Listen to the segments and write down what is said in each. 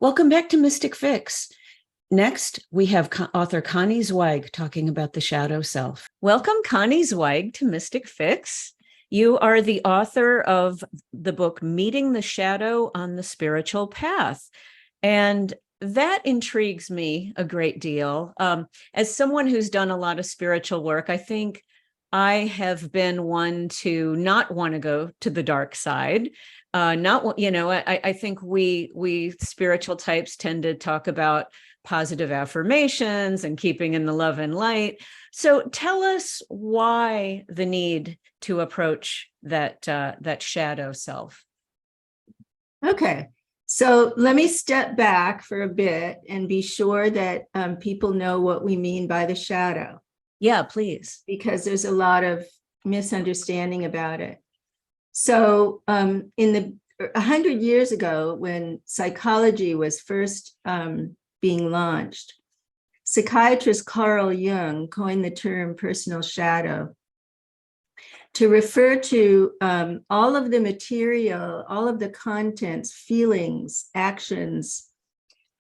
Welcome back to Mystic Fix. Next, we have author Connie Zwieg talking about the shadow self. Welcome, Connie Zwieg, to Mystic Fix. You are the author of the book, Meeting the Shadow on the Spiritual Path. And that intrigues me a great deal. As someone who's done a lot of spiritual work, I think I have been one to not want to go to the dark side. I think we spiritual types tend to talk about positive affirmations and keeping in the love and light. So tell us why the need to approach that shadow self. Okay, so let me step back for a bit and be sure that people know what we mean by the shadow. Yeah, please. Because there's a lot of misunderstanding about it. So in 100 years ago, when psychology was first being launched, psychiatrist Carl Jung coined the term personal shadow to refer to all of the material, all of the contents, feelings, actions,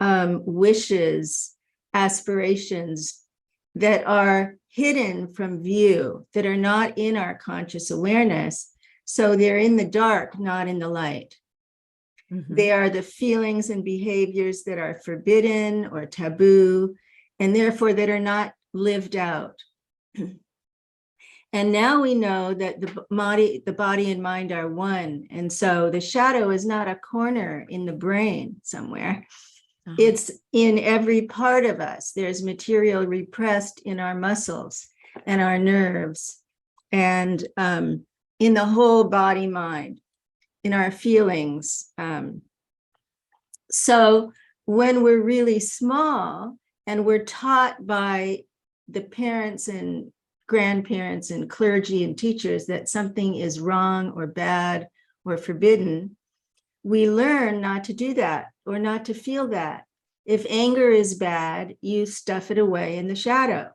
wishes, aspirations that are hidden from view, that are not in our conscious awareness. So they're in the dark, not in the light. Mm-hmm. They are the feelings and behaviors that are forbidden or taboo, and therefore that are not lived out. And now we know that the body and mind are one. And so the shadow is not a corner in the brain somewhere. Uh-huh. It's in every part of us. There's material repressed in our muscles and our nerves and in the whole body mind, in our feelings. So when we're really small and we're taught by the parents and grandparents and clergy and teachers that something is wrong or bad or forbidden, we learn not to do that or not to feel that. If anger is bad, you stuff it away in the shadow.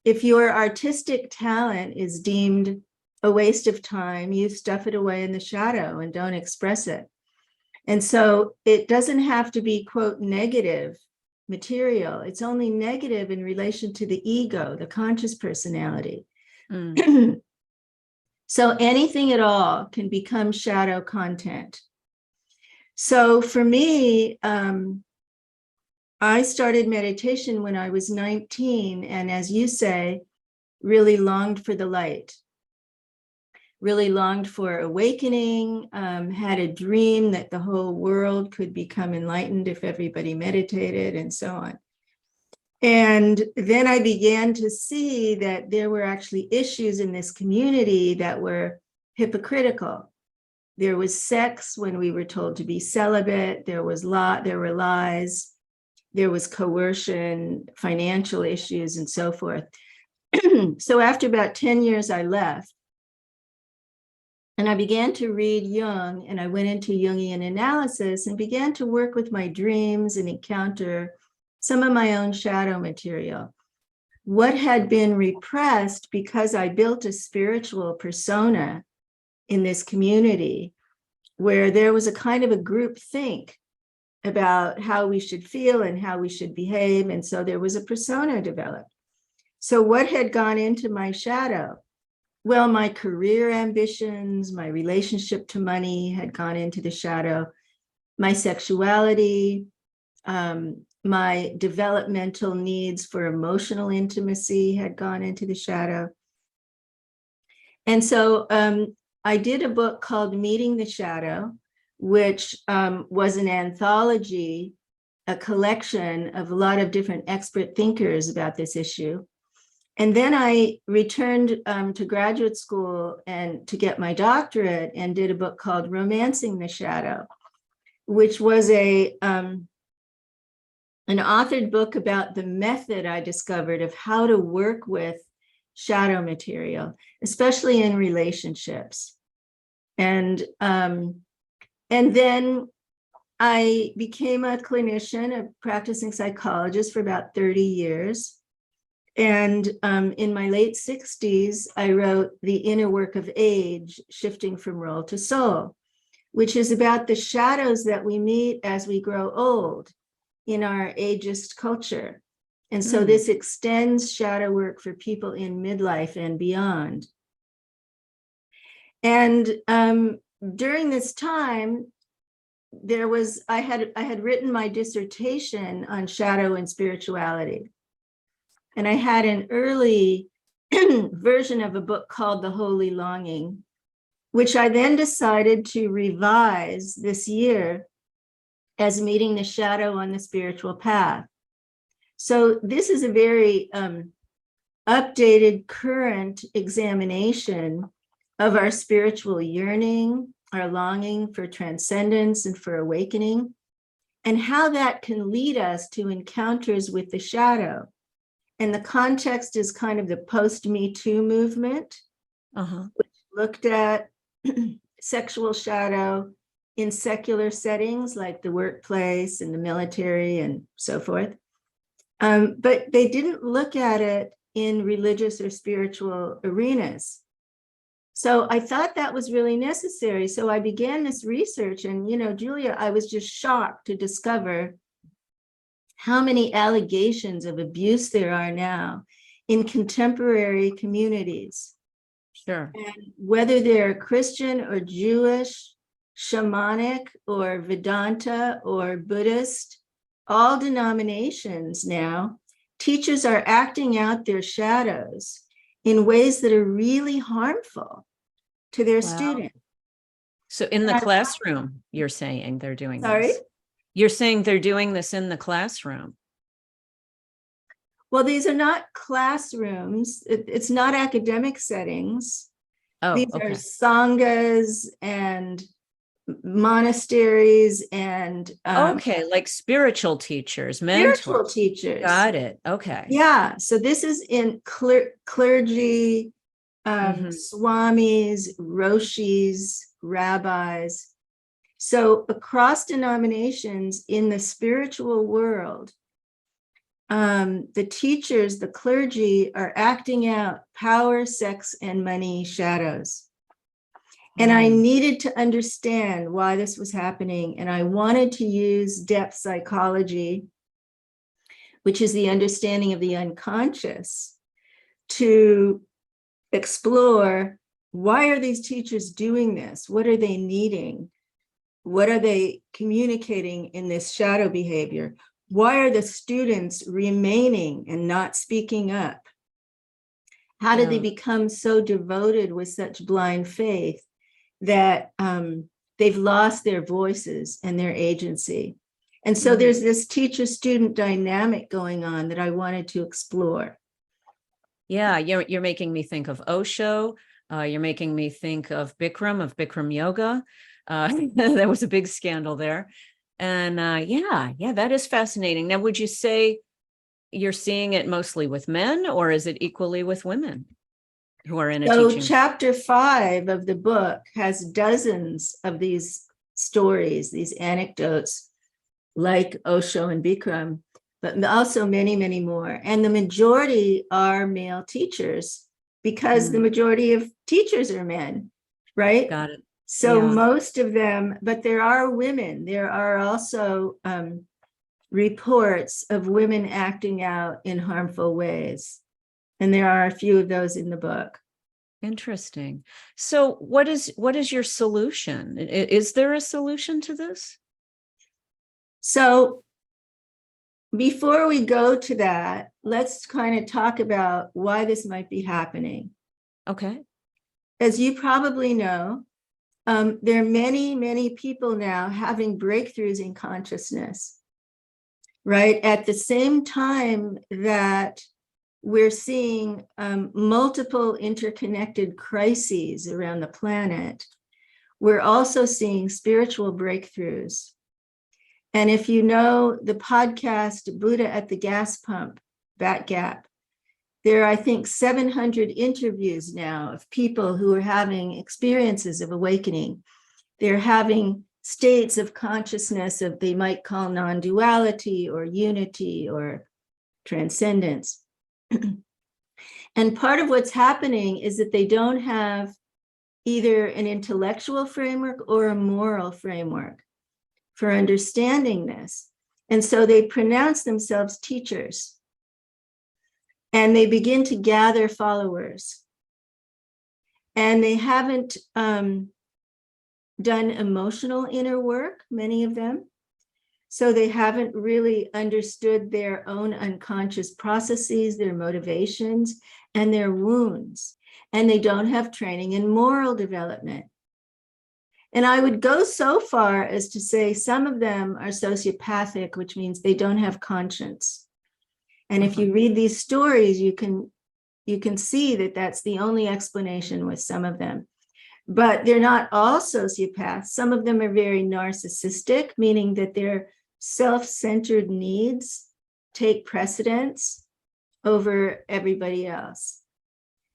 If your artistic talent is deemed a waste of time, you stuff it away in the shadow and don't express it. And so it doesn't have to be, quote, negative material. It's only negative in relation to the ego, the conscious personality. Mm. So anything at all can become shadow content. So for me, I started meditation when I was 19, and as you say, really longed for the light, really longed for awakening, had a dream that the whole world could become enlightened if everybody meditated and so on. And then I began to see that there were actually issues in this community that were hypocritical. There was sex when we were told to be celibate. There were lies. There was coercion, financial issues, and so forth. So after about 10 years, I left. And I began to read Jung, and I went into Jungian analysis and began to work with my dreams and encounter some of my own shadow material. What had been repressed because I built a spiritual persona in this community where there was a kind of a group think about how we should feel and how we should behave. And so there was a persona developed. So what had gone into my shadow? Well, my career ambitions, my relationship to money had gone into the shadow. My sexuality, my developmental needs for emotional intimacy had gone into the shadow. And so I did a book called Meeting the Shadow, which was an anthology, a collection of a lot of different expert thinkers about this issue. And then I returned to graduate school and to get my doctorate and did a book called Romancing the Shadow, which was an authored book about the method I discovered of how to work with shadow material, especially in relationships. And then I became a clinician, a practicing psychologist for about 30 years. And in my late 60s, I wrote The Inner Work of Age, Shifting from Role to Soul, which is about the shadows that we meet as we grow old in our ageist culture. And so this extends shadow work for people in midlife and beyond. And during this time, I had written my dissertation on shadow and spirituality. And I had an early version of a book called The Holy Longing, which I then decided to revise this year as Meeting the Shadow on the Spiritual Path. So this is a very updated, current examination of our spiritual yearning, our longing for transcendence and for awakening, and how that can lead us to encounters with the shadow. And the context is kind of the post-Me Too movement, which looked at sexual shadow in secular settings like the workplace and the military and so forth. But they didn't look at it in religious or spiritual arenas. So I thought that was really necessary. So I began this research, and, Julia, I was just shocked to discover how many allegations of abuse there are now in contemporary communities. Sure. And whether they're Christian or Jewish, shamanic or Vedanta or Buddhist, all denominations now, teachers are acting out their shadows in ways that are really harmful to their students. So in the classroom, you're saying they're doing Sorry? this? You're saying they're doing this in the classroom? Well, these are not classrooms. It's not academic settings. Oh, These okay. are sanghas and monasteries and Okay, like spiritual teachers, mentors. spiritual teachers. Got it. Okay. Yeah. So this is in clergy, swamis, roshis, rabbis. So across denominations in the spiritual world, the teachers, the clergy are acting out power, sex, and money shadows. And I needed to understand why this was happening. And I wanted to use depth psychology, which is the understanding of the unconscious, to explore, why are these teachers doing this? What are they needing? What are they communicating in this shadow behavior? Why are the students remaining and not speaking up? How did they become so devoted with such blind faith that they've lost their voices and their agency? And so there's this teacher-student dynamic going on that I wanted to explore. Yeah, you're making me think of Osho. You're making me think of Bikram yoga. There was a big scandal there. And yeah, that is fascinating. Now, would you say you're seeing it mostly with men, or is it equally with women who are in a teaching? So chapter 5 of the book has dozens of these stories, these anecdotes, like Osho and Bikram, but also many, many more. And the majority are male teachers because the majority of teachers are men, right? Got it. So most of them, but there are women. There are also reports of women acting out in harmful ways. And there are a few of those in the book. Interesting. So what is your solution? Is there a solution to this? So before we go to that, let's kind of talk about why this might be happening. Okay. As you probably know, there are many, many people now having breakthroughs in consciousness, right? At the same time that we're seeing multiple interconnected crises around the planet, we're also seeing spiritual breakthroughs. And if you know the podcast, Buddha at the Gas Pump, Bat Gap, there are, I think, 700 interviews now of people who are having experiences of awakening. They're having states of consciousness of, they might call non-duality or unity or transcendence. And part of what's happening is that they don't have either an intellectual framework or a moral framework for understanding this. And so they pronounce themselves teachers, and they begin to gather followers. And they haven't done emotional inner work, many of them. So they haven't really understood their own unconscious processes, their motivations, and their wounds. And they don't have training in moral development. And I would go so far as to say some of them are sociopathic, which means they don't have conscience. And if you read these stories, you can see that that's the only explanation with some of them. But they're not all sociopaths. Some of them are very narcissistic, meaning that their self-centered needs take precedence over everybody else.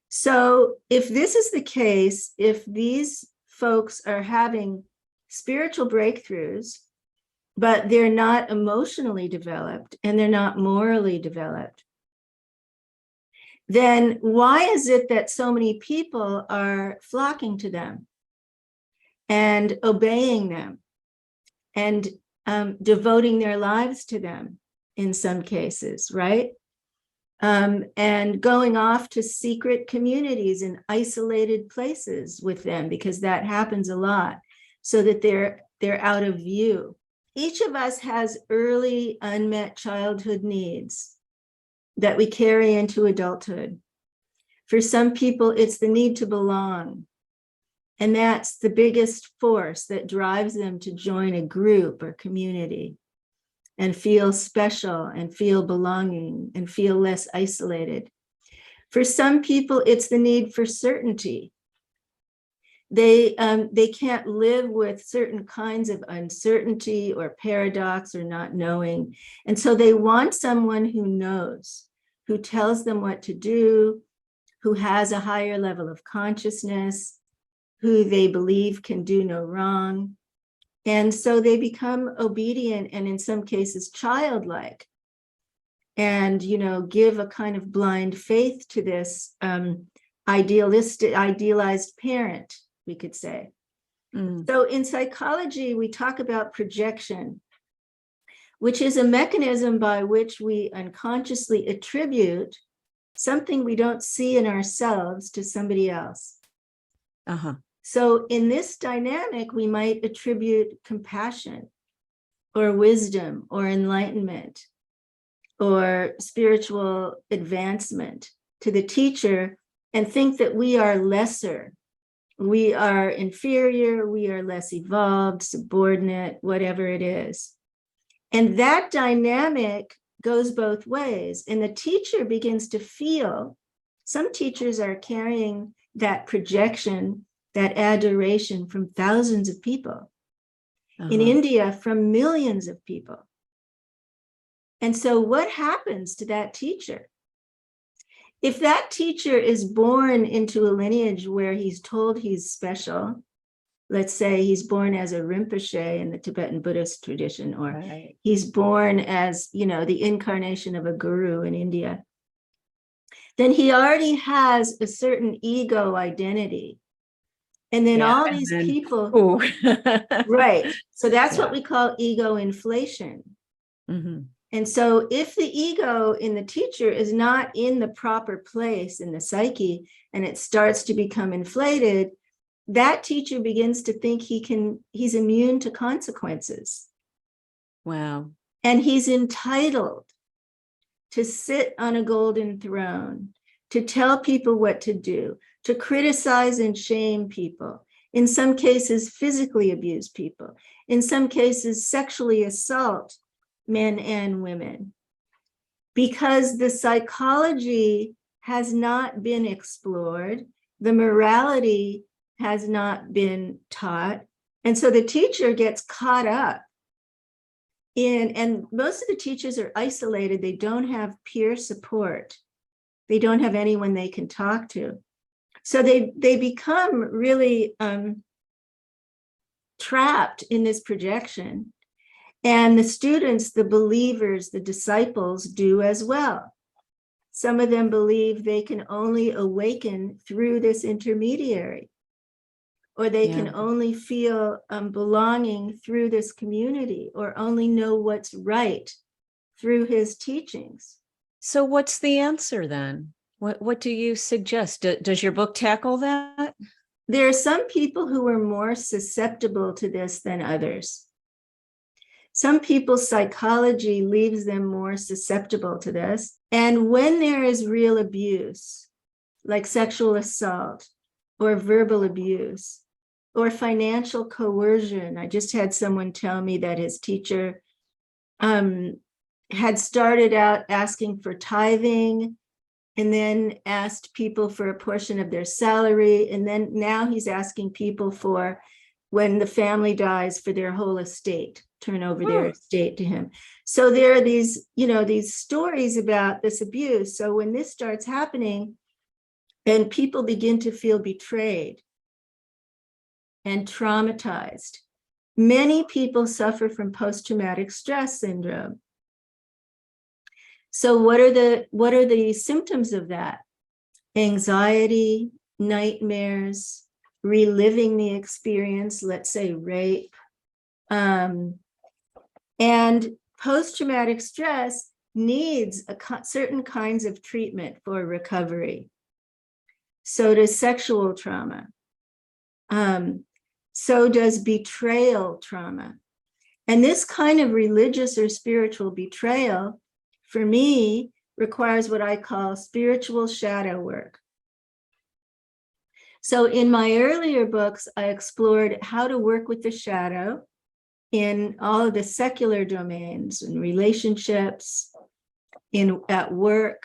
So if this is the case, if these folks are having spiritual breakthroughs, but they're not emotionally developed and they're not morally developed, then why is it that so many people are flocking to them and obeying them and devoting their lives to them in some cases, right? And going off to secret communities in isolated places with them, because that happens a lot, so that they're out of view. Each of us has early unmet childhood needs that we carry into adulthood. For some people, it's the need to belong. And that's the biggest force that drives them to join a group or community and feel special and feel belonging and feel less isolated. For some people, it's the need for certainty. They can't live with certain kinds of uncertainty or paradox or not knowing. And so they want someone who knows, who tells them what to do, who has a higher level of consciousness, who they believe can do no wrong. And so they become obedient and in some cases childlike, and, you know, give a kind of blind faith to this idealized parent, we could say. So in psychology, we talk about projection, which is a mechanism by which we unconsciously attribute something we don't see in ourselves to somebody else. So in this dynamic, we might attribute compassion or wisdom or enlightenment or spiritual advancement to the teacher and think that we are lesser, we are inferior, we are less evolved, subordinate, whatever it is. And that dynamic goes both ways. And the teacher begins to feel, some teachers are carrying that projection, that adoration from thousands of people. In India, from millions of people. And so what happens to that teacher? If that teacher is born into a lineage where he's told he's special, let's say he's born as a Rinpoche in the Tibetan Buddhist tradition, or he's born as, you know, the incarnation of a guru in India, then he already has a certain ego identity. And then all these people, right. So that's what we call ego inflation. And so if the ego in the teacher is not in the proper place in the psyche, and it starts to become inflated, that teacher begins to think he's immune to consequences. Wow. And he's entitled to sit on a golden throne, to tell people what to do, to criticize and shame people, in some cases physically abuse people, in some cases sexually assault men and women, because the psychology has not been explored, the morality has not been taught, and so the teacher gets caught up in, and most of the teachers are isolated, they don't have peer support, they don't have anyone they can talk to. So they become really trapped in this projection. And the students, the believers, the disciples do as well. Some of them believe they can only awaken through this intermediary. or they Yeah. can only feel belonging through this community, or only know what's right through his teachings. So what's the answer then? What do you suggest? Does your book tackle that? There are some people who are more susceptible to this than others. Some people's psychology leaves them more susceptible to this. And when there is real abuse, like sexual assault or verbal abuse or financial coercion, I just had someone tell me that his teacher had started out asking for tithing and then asked people for a portion of their salary. And then now he's asking people for, when the family dies, for their whole estate, turn over their estate to him. So there are these, these stories about this abuse. So when this starts happening and people begin to feel betrayed and traumatized, many people suffer from post-traumatic stress syndrome. So what are the symptoms of that? Anxiety, nightmares, reliving the experience, let's say rape. And post-traumatic stress needs certain kinds of treatment for recovery. So does sexual trauma. So does betrayal trauma. And this kind of religious or spiritual betrayal, for me, requires what I call spiritual shadow work. So in my earlier books, I explored how to work with the shadow in all of the secular domains, in relationships, at work,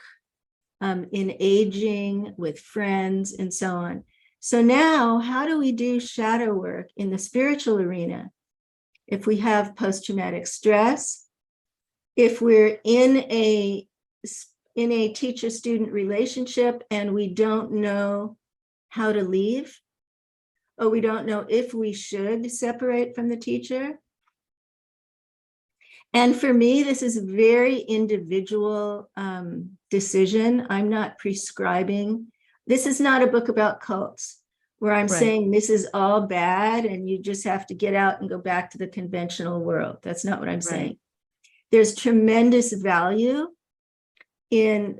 in aging, with friends, and so on. So now, how do we do shadow work in the spiritual arena? If we have post-traumatic stress, if we're in a teacher-student relationship and we don't know how to leave, or we don't know if we should separate from the teacher. And for me, this is a very individual decision. I'm not prescribing. This is not a book about cults where I'm saying this is all bad and you just have to get out and go back to the conventional world. That's not what I'm saying. There's tremendous value in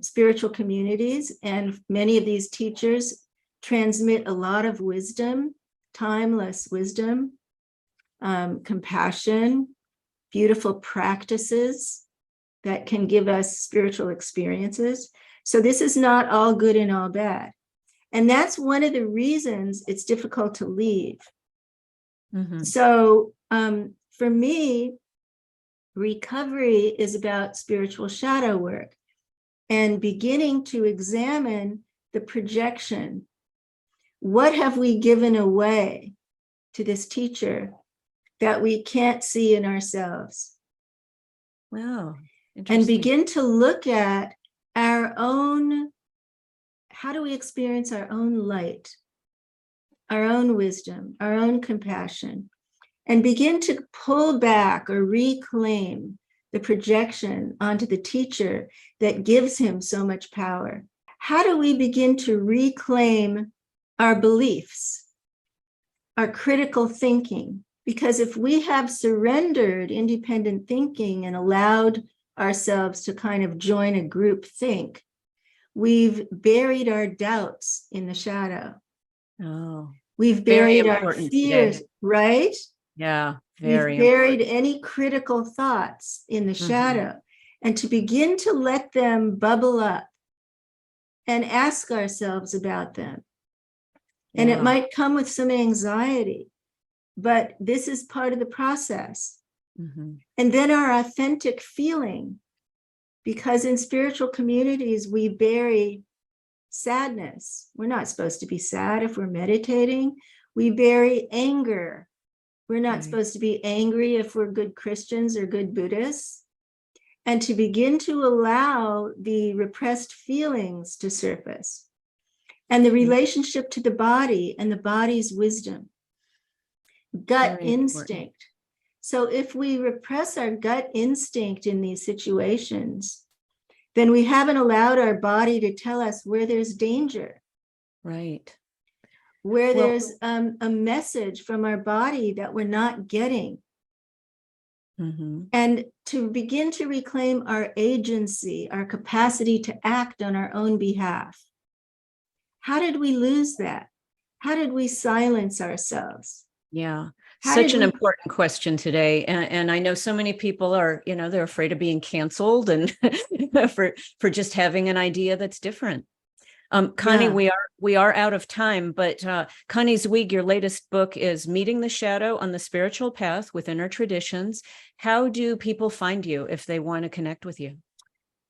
spiritual communities, and many of these teachers transmit a lot of wisdom, timeless wisdom, compassion, beautiful practices that can give us spiritual experiences. So this is not all good and all bad. And that's one of the reasons it's difficult to leave. So for me, recovery is about spiritual shadow work and beginning to examine the projection. What have we given away to this teacher that we can't see in ourselves? Wow. And begin to look at our own, how do we experience our own light, our own wisdom, our own compassion, and begin to pull back or reclaim the projection onto the teacher that gives him so much power. How do we begin to reclaim our beliefs, our critical thinking? Because if we have surrendered independent thinking and allowed ourselves to kind of join a group think, we've buried our doubts in the shadow. Oh, we've buried our fears, right? Yeah, we've buried any critical thoughts in the shadow. And to begin to let them bubble up and ask ourselves about them. And it might come with some anxiety, but this is part of the process. And then our authentic feeling, because in spiritual communities, we bury sadness. We're not supposed to be sad if we're meditating. We bury anger. We're not supposed to be angry if we're good Christians or good Buddhists. And to begin to allow the repressed feelings to surface and the relationship to the body and the body's wisdom, gut instinct. So if we repress our gut instinct in these situations, then we haven't allowed our body to tell us where there's danger. Right. where Well, there's a message from our body that we're not getting. mhm. And to begin to reclaim our agency, our capacity to act on our own behalf. How did we lose that? How did we silence ourselves? Yeah, How such did an we? important question today. And I know so many people are, they're afraid of being canceled and for just having an idea that's different. Connie, Yeah. we are out of time, but Connie Zwieg, your latest book is Meeting the Shadow on the Spiritual Path with Inner Traditions. How do people find you if they want to connect with you?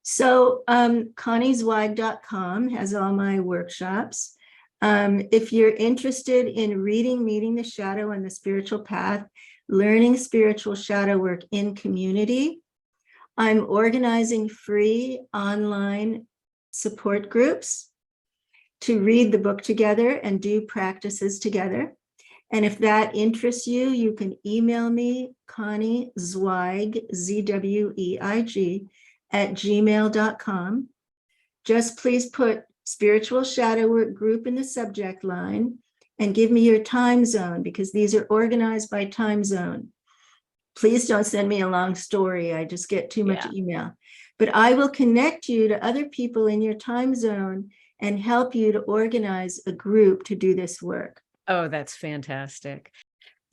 So ConnieZweig.com has all my workshops. If you're interested in reading Meeting the Shadow on the Spiritual Path, learning spiritual shadow work in community, I'm organizing free online support groups to read the book together and do practices together. And if that interests you, you can email me, Connie Zweig, Zweig, @gmail.com. Just please put spiritual shadow work group in the subject line and give me your time zone, because these are organized by time zone. Please don't send me a long story. I just get too much email. But I will connect you to other people in your time zone and help you to organize a group to do this work. Oh, that's fantastic.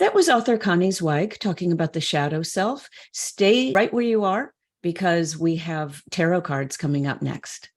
That was author Connie Zweig talking about the shadow self. Stay right where you are because we have tarot cards coming up next.